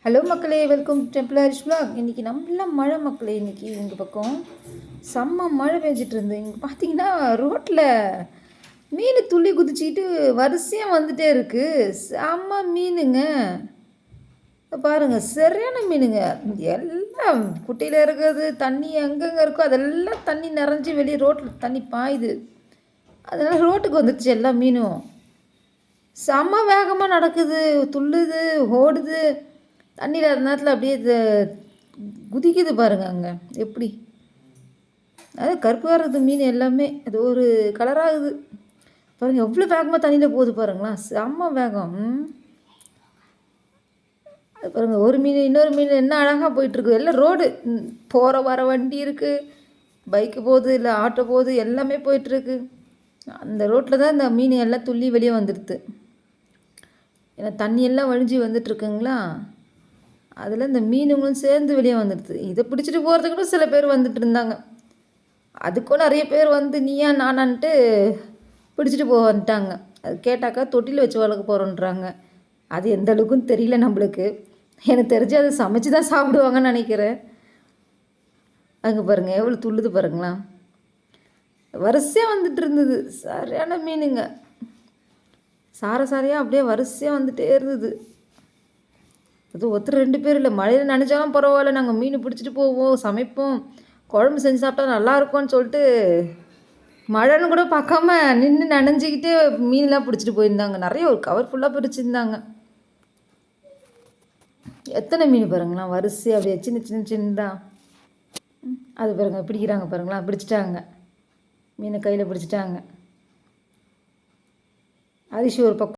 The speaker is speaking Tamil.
ஹலோ மக்களே, welcome to temple Harish vlog. இன்றைக்கி நல்ல மழை மக்களே. இன்றைக்கி எங்கள் பக்கம் செம்ம மழை பெஞ்சிட்டு இருந்து இங்கே பார்த்தீங்கன்னா ரோட்டில் மீன் துள்ளி குதிச்சிக்கிட்டு வரிசையாக வந்துகிட்டே இருக்குது. செம்ம மீனுங்க பாருங்கள், சரியான மீனுங்க. எல்லாம் குட்டையில் இருக்கிறது, தண்ணி எங்கெங்கே இருக்கோ அதெல்லாம் தண்ணி நிறைஞ்சி வெளியே ரோட்டில் தண்ணி பாயுது. அதனால் ரோட்டுக்கு வந்துடுச்சு எல்லா மீனும். செம்ம வேகமாக நடக்குது, துள்ளுது, ஓடுது. தண்ணியில் அந்த நேரத்தில் அப்படியே குதிக்குது பாருங்கள். அங்கே எப்படி அதாவது கருப்பாக இருக்குது மீன் எல்லாமே, அது ஒரு கலராகுது பாருங்கள். எவ்வளோ வேகமாக தண்ணியில் போகுது பாருங்களா, செம்ம வேகம். அது பாருங்கள், ஒரு மீன் இன்னொரு மீன் என்ன அழகாக போயிட்டுருக்கு. எல்லாம் ரோடு, போகிற வர வண்டி இருக்குது, பைக்கு போகுது, இல்லை ஆட்டோ போகுது, எல்லாமே போயிட்டுருக்கு. அந்த ரோட்டில் தான் இந்த மீன் எல்லாம் துள்ளி வெளியே வந்துடுது. ஏன்னா தண்ணியெல்லாம் வழிஞ்சு வந்துட்டுருக்குங்களா, அதில் இந்த மீனுங்களும் சேர்ந்து வெளியே வந்துடுது. இதை பிடிச்சிட்டு போகிறதுக்கு கூட சில பேர் வந்துட்டு இருந்தாங்க. அதுக்கும் நிறைய பேர் வந்து நீயா நானான்ட்டு பிடிச்சிட்டு போக வந்துட்டாங்க. அது கேட்டாக்கா தொட்டியில் வச்சு வளர்க்க போகிறோன்றாங்க. அது எந்த அளவுக்குன்னு தெரியல நம்மளுக்கு. எனக்கு தெரிஞ்சு அதை சமைச்சு தான் சாப்பிடுவாங்கன்னு நினைக்கிறேன். அங்கே பாருங்கள் எவ்வளோ துள்ளுது பாருங்களா, வரிசையாக வந்துட்டு இருந்தது. சரியான மீனுங்க, சாரையாக அப்படியே வரிசையாக வந்துகிட்டே இருந்தது. அது ஒருத்தர் 2 பேர் இல்லை, மழையில் நனைஞ்சாலும் பரவாயில்ல, நாங்கள் மீன் பிடிச்சிட்டு போவோம், சமைப்போம், குழம்பு செஞ்சு சாப்பிட்டா நல்லாயிருக்கும்னு சொல்லிட்டு மழைன்னு கூட பார்க்காம நின்று நனைஞ்சிக்கிட்டே மீன்லாம் பிடிச்சிட்டு போயிருந்தாங்க. நிறைய ஒரு கவர் ஃபுல்லாக பிடிச்சிருந்தாங்க. எத்தனை மீன் பாருங்களா, வரிசை அப்படியே சின்ன சின்ன சின்னதாக. அது பாருங்க பிடிக்கிறாங்க பாருங்களா, பிடிச்சிட்டாங்க மீனை கையில் பிடிச்சிட்டாங்க. அரிசி ஒரு பக்கம்